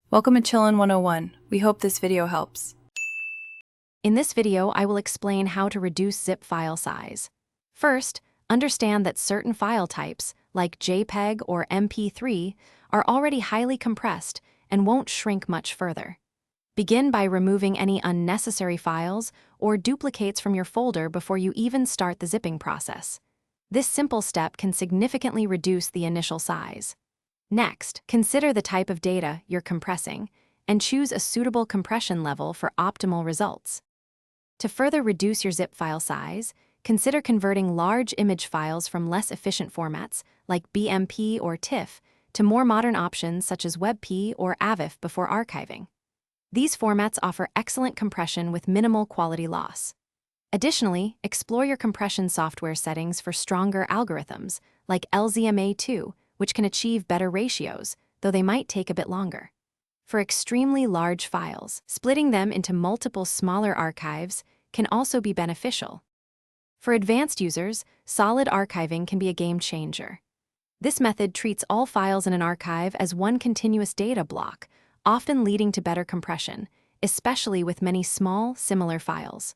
Welcome to Chillin' 101. We hope this video helps. In this video, I will explain how to reduce zip file size. First, understand that certain file types, like JPEG or MP3, are already highly compressed and won't shrink much further. Begin by removing any unnecessary files or duplicates from your folder before you even start the zipping process. This simple step can significantly reduce the initial size. Next, consider the type of data you're compressing and choose a suitable compression level for optimal results. To further reduce your zip file size, consider converting large image files from less efficient formats like BMP or TIFF to more modern options such as WebP or AVIF before archiving. These formats offer excellent compression with minimal quality loss. Additionally, explore your compression software settings for stronger algorithms like LZMA2, which can achieve better ratios, though they might take a bit longer. For extremely large files, splitting them into multiple smaller archives can also be beneficial. For advanced users, solid archiving can be a game changer. This method treats all files in an archive as one continuous data block, often leading to better compression, especially with many small, similar files.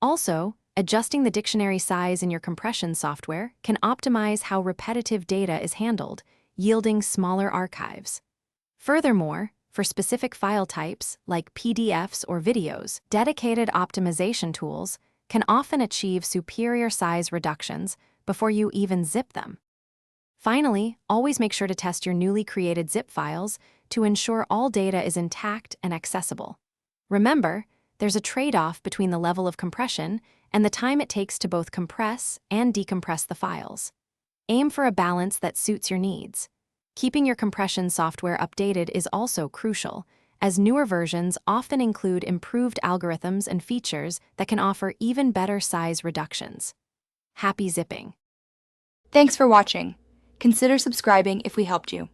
Also, adjusting the dictionary size in your compression software can optimize how repetitive data is handled, yielding smaller archives. Furthermore, for specific file types like PDFs or videos, dedicated optimization tools can often achieve superior size reductions before you even zip them. Finally, always make sure to test your newly created zip files to ensure all data is intact and accessible. Remember, there's a trade-off between the level of compression and the time it takes to both compress and decompress the files. Aim for a balance that suits your needs. Keeping your compression software updated is also crucial, as newer versions often include improved algorithms and features that can offer even better size reductions. Happy zipping! Thanks for watching. Consider subscribing if we helped you.